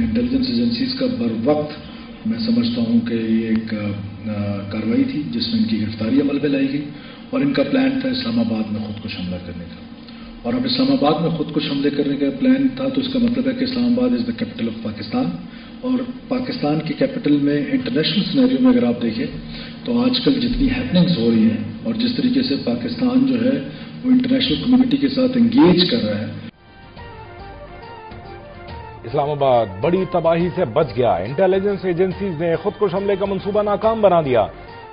Intelligence agencies का बर वक्त मैं समझता हूं कि ये एक कार्रवाई थी जिसमें इनकी गिरफ्तारी अमल में लाई गई और इनका प्लान था इस्लामाबाद में खुदकुश हमला करने का। और अब इस्लामाबाद में खुदकुश हमले करने का प्लान था तो इसका मतलब है कि Islamabad is the capital of Pakistan, और पाकिस्तान की कैपिटल में इंटरनेशनल सिनेरियो में अगर आप देखें तो आजकल जितनी हैपनिंग्स हो रही हैं और जिस तरीके से पाकिस्तान जो है वो इंटरनेशनल कम्युनिटी के साथ एंगेज कर रहा है। इस्लामाबाद बड़ी तबाही से बच गया। इंटेलिजेंस एजेंसीज ने खुदकुश हमले का मंसूबा नाकाम बना दिया।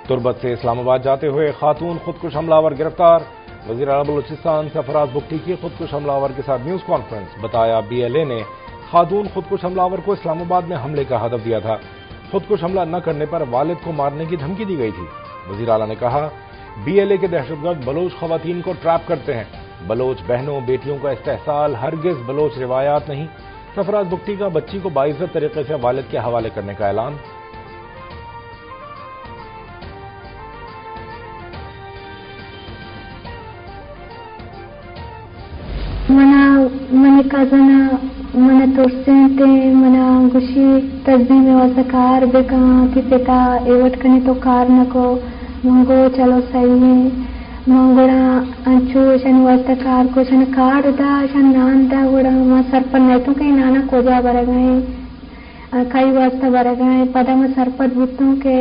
तुर्बत से इस्लामाबाद जाते हुए खातून खुदकुश हमलावर गिरफ्तार। वज़ीर आला बलूचिस्तान सरफराज बुगटी की खुदकुश हमलावर के साथ न्यूज कॉन्फ्रेंस। बताया BLA ने खातून खुदकुश हमलावर को इस्लामाबाद में हमले का हदफ दिया था। खुदकुश हमला न करने पर वालिद को मारने की धमकी दी गई थी। वज़ीर आला ने कहा BLA के दहशतगर्द बलोच खवातीन को ट्रैप करते हैं। बलोच बहनों बेटियों का इस्तेहसाल हरगिज बलोच रिवायात नहीं। सरफराज बुगटी का बच्ची को बाइज्जत तरीके से वालिद के हवाले करने का ऐलान। మన కజన మన తోర్సేంటే మన గుషి తస్బీ में वसकार बेका कि पेटा एवट कने तो कार नको मंगो चलो सही है मंगोड़ा अंचो शन वसकार को शन कार दा शन नान दा गोड़ा मा सरपन नहीं तो कहीं नाना कोजा बर गए कई वास्ता बर गए पदा में सरपत बुतों के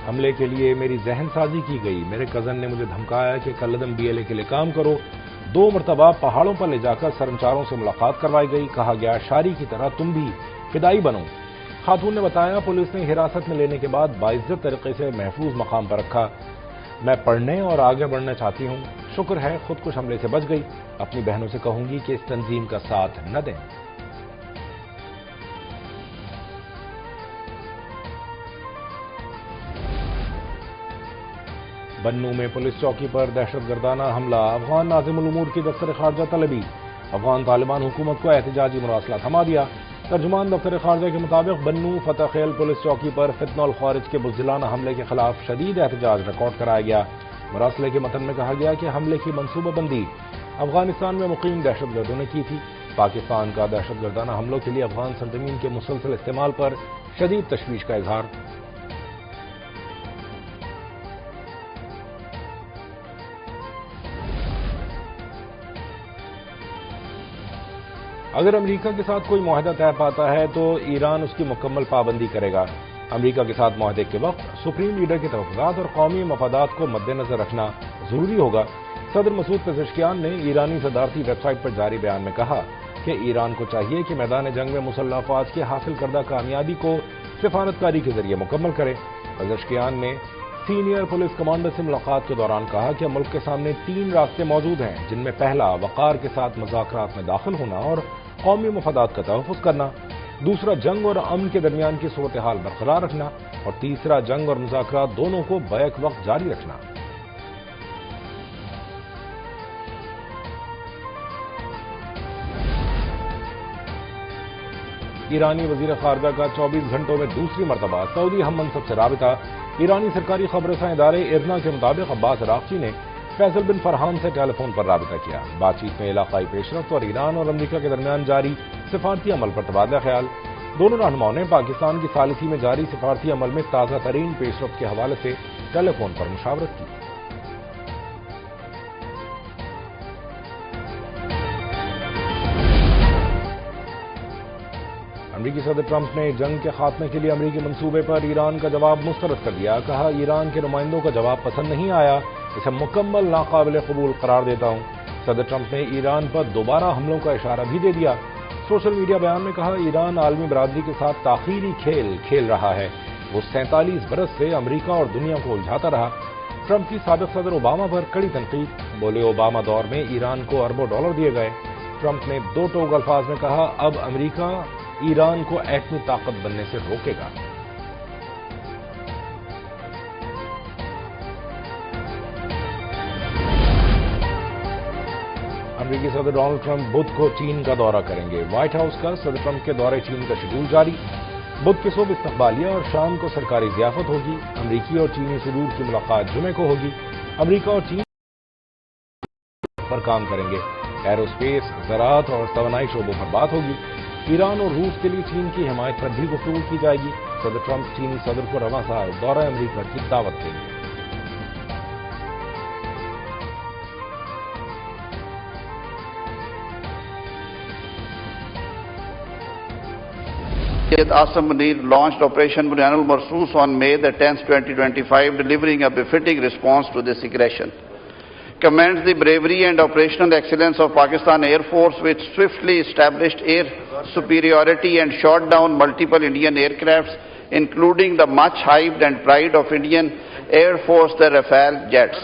हमले के लिए मेरी जहन साजी की गई। मेरे कजन ने मुझे धमकाया कि कलदम BLA के लिए काम करो। 2 मरतबा पहाड़ों पर ले जाकर सरमचारों से मुलाकात करवाई गई। कहा गया शारी की तरह तुम भी फिदाई बनो। खातून ने बताया पुलिस ने हिरासत में लेने के बाद बाइज्जत तरीके से महफूज मकाम पर रखा। मैं पढ़ने और आगे बढ़ना चाहती हूँ। शुक्र है खुदकुश हमले से बच गई। अपनी बहनों से कहूंगी कि इस तंजीम का साथ न दें। बन्नू में पुलिस चौकी पर दहशतगर्दाना हमला। अफगान नाज़िमुल उमूर की दफ्तर खारजा तलबी। अफगान तालिबान हुकूमत को एहतजाजी मुरासला थमा दिया। तर्जुमान दफ्तर खारजा के मुताबिक बन्नू फतह खेल पुलिस चौकी पर फितनल खारिज के बुज़दिलाना हमले के खिलाफ शदीद एहतजाज रिकॉर्ड कराया गया। मुरासले के मतन में कहा गया कि हमले की मनसूबाबंदी अफगानिस्तान में मुकीम दहशतगर्दों ने की थी। पाकिस्तान का दहशतगर्दाना हमलों के लिए अफगान सरजमीन के मुसलसल इस्तेमाल पर शदीद तशवीश का इजहार। अगर अमेरिका के साथ कोई मुआहदा तय पाता है तो ईरान उसकी मुकम्मल पाबंदी करेगा। अमेरिका के साथ मुआहदे के वक्त सुप्रीम लीडर के तहफ़्फ़ुज़ात और कौमी मफादात को मद्देनजर रखना जरूरी होगा। सदर मसूद पेज़ेश्कियान ने ईरानी सदारती वेबसाइट पर जारी बयान में कहा कि ईरान को चाहिए कि मैदान जंग में मुसल्लह अफ़वाज की हासिल करदा कामयाबी को सिफारतकारी के जरिए मुकम्मल करे। पेज़ेश्कियान ने सीनियर पुलिस कमांडर से मुलाकात के दौरान कहा कि मुल्क के सामने 3 रास्ते मौजूद हैं, जिनमें पहला वक़ार के साथ मुज़ाकरात में दाखिल होना और कौमी मफादात का तहफ़्फ़ुज़ करना, दूसरा जंग और अमन के दरमियान की सूरत हाल बरकरार रखना और तीसरा जंग और मुज़ाकरात दोनों को बैक वक्त जारी रखना। ईरानी वज़ीर ख़ारजा का 24 घंटों में दूसरी मरतबा सऊदी हम मनसब से राबिता। ईरानी सरकारी खबरसां इदारे इरना के मुताबिक अब्बास अराग़ची ने फैसल बिन फरहान से टेलीफोन पर राबिता किया। बातचीत में इलाकाई पेशरफ्त और ईरान और अमरीका के दरमियान जारी सिफारती अमल पर तबादला ख्याल। दोनों रहनुमाओं ने पाकिस्तान की सालिसी में जारी सिफारती अमल में ताज़ा तरीन पेशरफ्त के हवाले से टेलीफोन पर मुशावरत की। अमरीकी सदर ट्रंप ने जंग के खात्मे के लिए अमरीकी मंसूबे पर ईरान का जवाब मुस्तरद कर दिया। कहा ईरान के नुमाइंदों का जवाब पसंद नहीं आया, इसे मुकम्मल नाकाबिल कबूल करार देता हूं। सदर ट्रंप ने ईरान पर दोबारा हमलों का इशारा भी दे दिया। सोशल मीडिया बयान में कहा ईरान आलमी बरादरी के साथ ताखीरी खेल खेल रहा है। वो 47 बरस से अमरीका और दुनिया को उलझाता रहा। ट्रंप की साबिक सदर ओबामा पर कड़ी तनकीद। बोले ओबामा दौर में ईरान को अरबों डॉलर दिए गए। ट्रंप ने 2 टोक अल्फाज में कहा अब अमरीका ईरान को एटमी ताकत बनने से रोकेगा। अमेरिकी सदर डोनाल्ड ट्रंप बुध को चीन का दौरा करेंगे। व्हाइट हाउस का सदर ट्रंप के दौरे चीन का शेड्यूल जारी। बुध के सुबह इस्तकबालिया और शाम को सरकारी ज़ियाफत होगी। अमरीकी और चीनी सदूर की मुलाकात जुमे को होगी। अमरीका और चीन पर काम करेंगे। एरोस्पेस, ज़राअत और तवानाई शोबों पर बात होगी। ईरान और रूस के लिए चीन की हिमायत पर भी गुफ्तगू की जाएगी। सदर ट्रंप चीनी सदर को रवां साल दौरा अमरीका की दावत देंगे। Asim Munir launched Operation Bunyanul Marsoos on May the 10th, 2025, delivering a befitting response to this aggression. Commends the bravery and operational excellence of Pakistan Air Force, which swiftly established air superiority and shot down multiple Indian aircrafts, including the much-hyped and pride of Indian Air Force, the Rafale jets.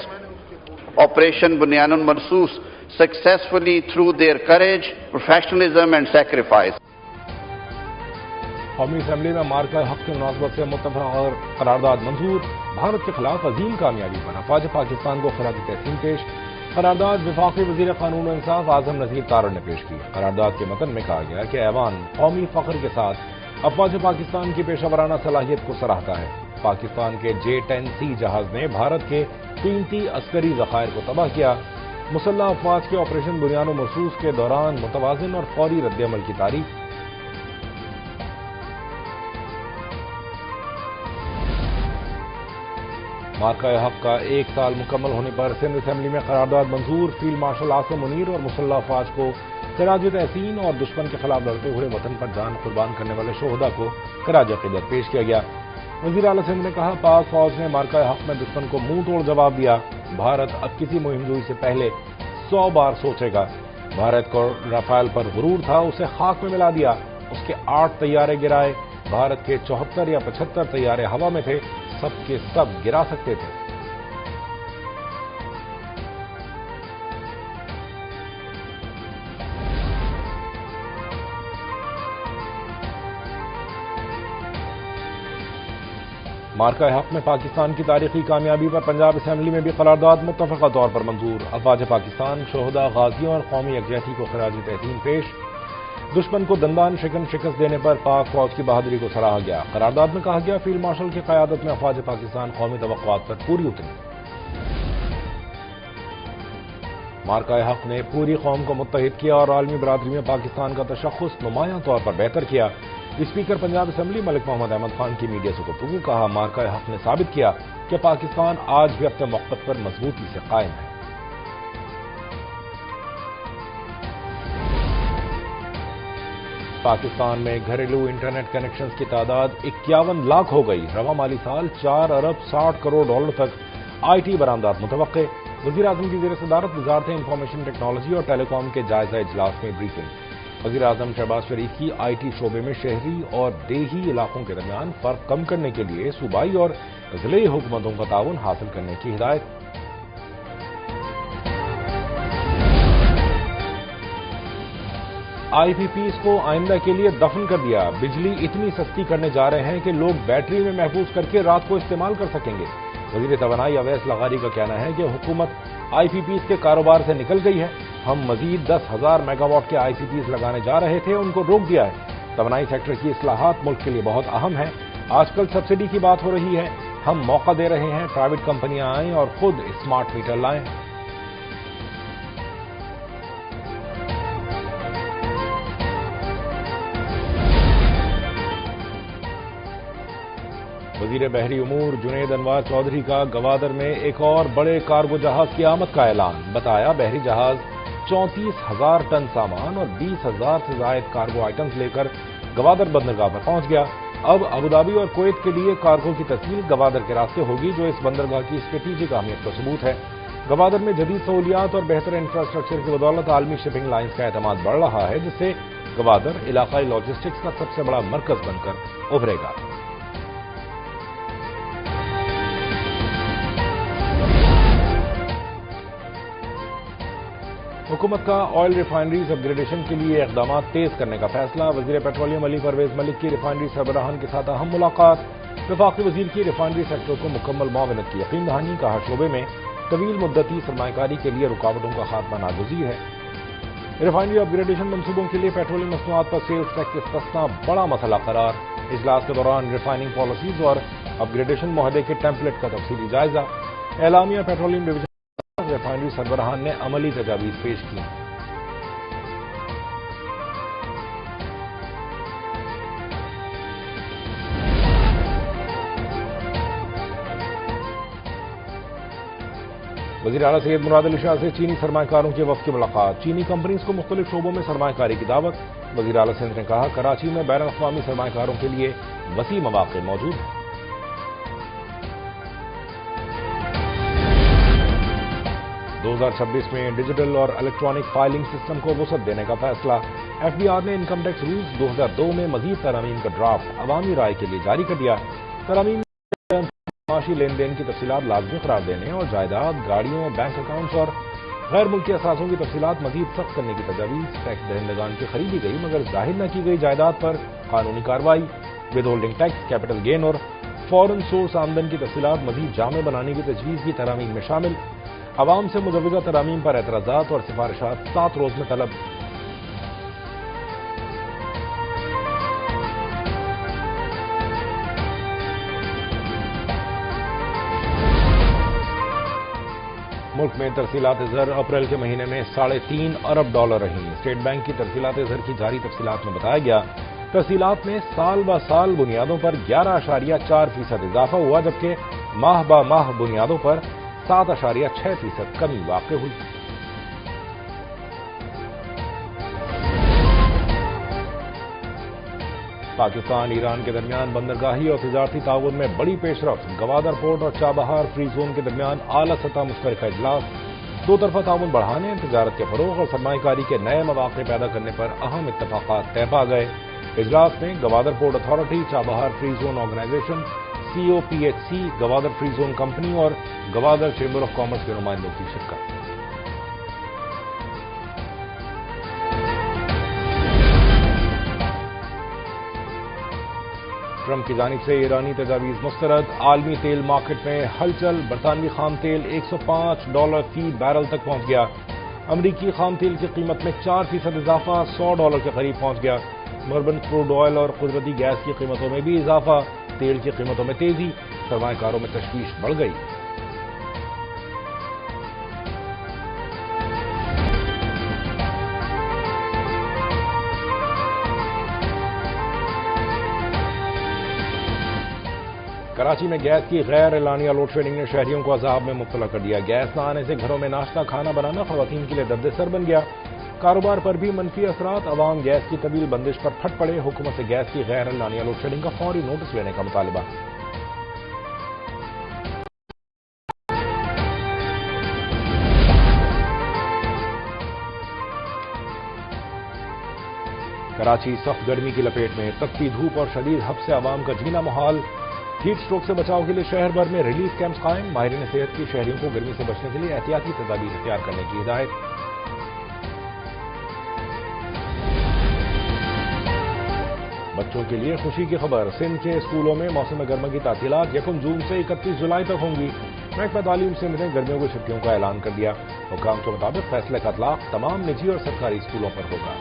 Operation Bunyanul Marsoos successfully through their courage, professionalism and sacrifice. कौमी assembly में मार्का हक की मुनासबत से मुत्तफक और करारदाद मंजूर। भारत के खिलाफ अजीम कामयाबी पर अफवाज पाकिस्तान को खराज तहसीन पेश। करारदाद वफाकी वजीर कानून और इंसाफ आजम नज़ीर तारड़ ने पेश की। करारदाद के मतन में कहा गया कि ऐवान कौमी फख्र के साथ अफवाज पाकिस्तान की पेशावराना सलाहियत को सराहता है। पाकिस्तान के J-10C जहाज ने भारत के कीमती अस्करी ज़खायर को तबाह किया। मुसल्लह अफवाज के ऑपरेशन बुनियानुल मरसूस के दौरान मुतवाज़िन और फौरी रद्द-ए-अमल की तारीफ। मार्का हक का एक साल मुकम्मल होने पर सिंध असेंबली में करारदाद मंजूर। फील्ड मार्शल आसिम मुनीर और मुसल्लह अफवाज को खराज तहसीन और दुश्मन के खिलाफ लड़ते हुए वतन पर जान कुर्बान करने वाले शोहदा को खराज अक़ीदत पेश किया गया। वज़ीर आला सिंध ने कहा, पाक फौज ने मार्का हक में दुश्मन को मुंह तोड़ जवाब दिया। भारत अब किसी मुहिमजोई से पहले 100 बार सोचेगा। भारत को राफेल पर गुरूर था, उसे खाक में मिला दिया। उसके 8 तैयारे गिराए। भारत के 74 या 75 तैयारे हवा में थे, सब के सब गिरा सकते थे। मार्का हक में पाकिस्तान की तारीखी कामयाबी पर पंजाब असेंबली में भी करारदाद मुत्तफका तौर पर मंजूर। अफवाज पाकिस्तान शोहदा, गाजियों और कौमी यकजहती को खराज तहसीन पेश। दुश्मन को दंदान शिकस्त देने पर पाक फौज की बहादुरी को सराहा गया। करारदाद में कहा गया, फील्ड मार्शल की क़यादत में अफवाज पाकिस्तान कौमी तवक्कुआत पर पूरी उतरी। मार्का हक ने पूरी कौम को मुत्तहिद किया और आलमी बरादरी में पाकिस्तान का तशख़्ख़ुस नुमायां तौर पर बेहतर किया। स्पीकर पंजाब असेंबली मलिक मोहम्मद अहमद खान की मीडिया से गुफ्तगू। कहा, मार्का हक ने साबित किया कि पाकिस्तान आज भी अपने मौक़िफ़ पर मजबूती से कायम है। पाकिस्तान में घरेलू इंटरनेट कनेक्शंस की तादाद 51 लाख हो गई। रवां माली साल 4 अरब 60 करोड़ डॉलर तक IT बरामदात मुतवक्के। वज़ीर आज़म की ज़ेर सदारत वज़ारत इंफॉर्मेशन टेक्नोलॉजी और टेलीकॉम के जायजा इजलास में ब्रीफिंग। वज़ीर आज़म शहबाज शरीफ की IT शोबे में शहरी और देही इलाकों के दरमियान फर्क कम करने के लिए सूबाई और ज़िले हुकूमतों का ताउन हासिल करने की हिदायत। IPPs को आइंदा के लिए दफन कर दिया। बिजली इतनी सस्ती करने जा रहे हैं कि लोग बैटरी में महफूज करके रात को इस्तेमाल कर सकेंगे। वज़ीर तवानाई अवैस लगारी का कहना है कि हुकूमत IPPs के कारोबार से निकल गई है। हम मजीद 10,000 मेगावाट के IPPs लगाने जा रहे थे, उनको रोक दिया है। तवानाई सेक्टर की इस्लाहात मुल्क के लिए बहुत अहम है। आजकल सब्सिडी की बात हो रही है। हम मौका दे रहे हैं, प्राइवेट कंपनियां आएं और खुद स्मार्ट मीटर लाएं। वज़ीर बहरी उमूर जुनैद अनवार चौधरी का गवादर में एक और बड़े कार्गो जहाज की आमद का ऐलान। बताया, बहरी जहाज 34,000 टन सामान और 20,000 से ज़ायद कार्गो आइटम्स लेकर गवादर बंदरगाह पर पहुंच गया। अब अबुधाबी और कुवैत के लिए कार्गो की तस्वीर गवादर के रास्ते होगी, जो इस बंदरगाह की स्ट्रेटेजिक अहमियत का सबूत है। गवादर में जदीद सहूलियात और बेहतर इंफ्रास्ट्रक्चर की बदौलत आलमी शिपिंग लाइन्स का एतमाद बढ़ रहा है, जिससे गवादर इलाकाई लॉजिस्टिक्स का सबसे बड़ा मरकज बनकर उभरेगा। हुकूमत का ऑयल रिफाइनरीज अपग्रेडेशन के लिए इकदाम तेज करने का फैसला। वज़ीर पेट्रोलियम अली परवेज मलिक की रिफाइनरी सरबराहान के साथ अहम मुलाकात। वफाकी वज़ीर की रिफाइनरी सेक्टर को मुकम्मल मुआवनत की यकीन दहानी। कहा, शोबे में तवील मुद्दती सरमायाकारी के लिए रुकावटों का खात्मा नागुज़ीर है। रिफाइनरी अपग्रेडेशन मनसूबों के लिए पेट्रोलियम मसनूआत पर सेल्स टैक्स इस्तिस्ना बड़ा मसला करार। इजलास के दौरान रिफाइनिंग पॉलिसीज और अपग्रेडेशन मुआहदे के टेम्पलेट का तफसीली जायजा। एलामिया पेट्रोलियम डिवीजन रिफाइनरी सरबराहान ने अमली तजावीज़ पेश की। वज़ीर आला सैयद मुराद अली शाह से चीनी सरमाकारों के वफ़द की मुलाकात। चीनी कंपनीज को मुख्तलिफ शोबों में सरमाकारी की दावत। वज़ीर आला सिंध ने कहा, कराची में बैन अक़वामी सरमाकारों के लिए वसी मौक़े मौजूद हैं। 2026 में डिजिटल और इलेक्ट्रॉनिक फाइलिंग सिस्टम को वुसअत देने का फैसला। FBI ने इनकम टैक्स रूल्स 2002 में मजीद तरमीम का ड्राफ्ट अवामी राय के लिए जारी कर दिया। तरमीम माशी लेन देन की तफसीलात लाजमी करार देने और जायदाद, गाड़ियों, बैंक अकाउंट्स और गैर मुल्की असासों की तफसीलात मजीद सख्त करने की तजावीज़। टैक्स दहिंदगान की खरीदी गई मगर जाहिर न की गई जायदाद पर कानूनी कार्रवाई। With holding tax, capital gain और फॉरेन सोर्स आमदन की तफसीलात मजीद जामे बनाने की तजवीज़ की तरामीम में शामिल। अवाम से मुजव्वज़ा तरामीम पर एतराज़ात और सिफारिशात 7 रोज में तलब। मुल्क में तरसीलात ज़र अप्रैल के महीने में $3.5 अरब रही। स्टेट बैंक की तरसीलात ज़र की जारी तफसीलात में बताया गया, तरसीलात में साल ब साल बुनियादों पर 11.4% इजाफा हुआ, जबकि माह ब माह बुनियादों पर 7.6% कमी वाक़ हुई। पाकिस्तान ईरान के दरमियान बंदरगाही और तिजारती ताउन में बड़ी पेशरफ्त। गवादर पोर्ट और चाबहार फ्री जोन के दरमियान आला सतह मुश्तरका इजलास। दो तरफा ताउन बढ़ाने, तिजारत के फरोग और सरमायाकारी के नए मौक़े पैदा करने पर अहम इत्तफाक़ात तय पा गए। इजलास में Gwadar port authority, Chabahar free zone organisation, COPHC, Gwadar free zone company और गवादर चेंबर ऑफ कॉमर्स के नुमाइंदों की शिरकत। ट्रंप की जानिब से ईरानी तजावीज़ मुस्तरद। आलमी तेल मार्केट में हलचल। बरतानवी खाम तेल $105 फी बैरल तक पहुंच गया। अमरीकी खाम तेल की कीमत में 4% इजाफा, $100 के करीब पहुंच गया। मर्बन क्रूड ऑयल और कुदरती गैस की कीमतों में भी इजाफा। तेल की कीमतों में तेजी, सरमायाकारों में तशवीश बढ़ गई। कराची में गैस की गैर एलानिया लोड शेडिंग ने शहरियों को अजाब में मुब्तला कर दिया। गैस न आने से घरों में नाश्ता खाना बनाना खवातीन के लिए दर्द-ए-सर बन गया। कारोबार पर भी मनफी असरात। अवाम गैस की तवील बंदिश पर फट पड़े। हुकूमत से गैस की गैर एलानिया लोड शेडिंग का फौरी नोटिस लेने का मुतालबा। कराची सख्त गर्मी की लपेट में। तपती धूप और शदीद हब से अवाम का जीना मुहाल। हीट स्ट्रोक से बचाव के लिए शहर भर में रिलीफ कैंप्स कायम। माहिरीन सेहत की शहरियों को गर्मी से बचने के लिए एहतियाती तदाबीर इख्तियार करने की हिदायत। बच्चों के लिए खुशी की खबर। सिंध के स्कूलों में मौसम गर्मा की तातीलात 1 जून से 31 जुलाई तक होंगी। महकमा तालीम सिंध ने गर्मियों की छुट्टियों का ऐलान कर दिया। हुक्काम के मुताबिक फैसले का इतलाक तमाम निजी और सरकारी स्कूलों पर होगा।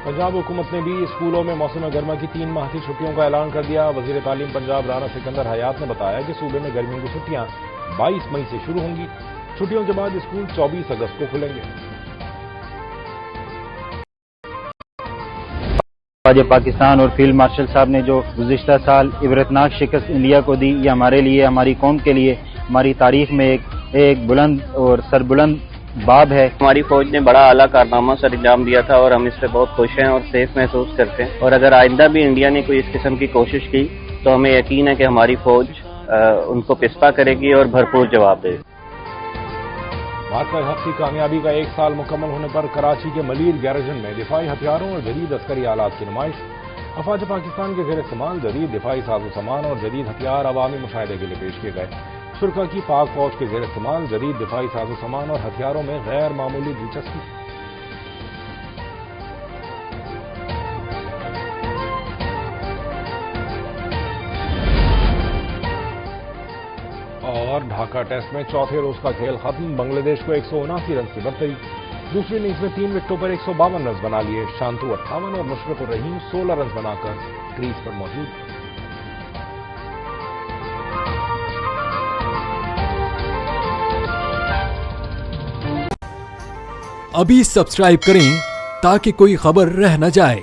पंजाब हुकूमत ने भी स्कूलों में मौसम गर्मा की 3 माह की छुट्टियों का ऐलान कर दिया। वजीर तालीम पंजाब राना सिकंदर हयात ने बताया कि सूबे में गर्मियों की छुट्टियां 22 मई से शुरू होंगी। छुट्टियों के बाद स्कूल 24 अगस्त को खुलेंगे। फ़ौज पाकिस्तान और फील्ड मार्शल साहब ने जो गुज़िश्ता साल इबरतनाक शिकस्त इंडिया को दी, ये हमारे लिए, हमारी कौम के लिए, हमारी तारीख में एक बुलंद और सरबुलंद बाब है। हमारी फौज ने बड़ा आला कारनामा सर अंजाम दिया था और हम इस पे बहुत खुश हैं और सेफ महसूस करते हैं। और अगर आइंदा भी इंडिया ने कोई इस किस्म की कोशिश की तो हमें यकीन है कि हमारी फौज उनको पिस्पा करेगी और भरपूर जवाब देगी। मार्का हक की कामयाबी का 1 साल मुकम्मल होने पर कराची के मलीर गैरजन में दिफाई हथियारों और जदीद अस्करी आलात की नुमाइश। अफवाज पाकिस्तान के ज़ेर इस्तेमाल जदीद दिफाई साजो सामान और जदीद हथियार अवामी मुशाहिदे के लिए पेश किए गए। शुरा की पाक फौज के ज़ेर इस्तेमाल जदीद दिफाई साजो सामान और हथियारों में गैर मामूली दिलचस्पी। और ढाका टेस्ट में चौथे रोज का खेल खत्म। बांग्लादेश को 179 रन की बढ़तरी। दूसरी इनिंग्स में 3 विकेटों पर 152 रन बना लिए। शांतु 58 और मुशरफ रहीम 16 रन बनाकर क्रीज पर मौजूद। अभी सब्सक्राइब करें ताकि कोई खबर रह न जाए।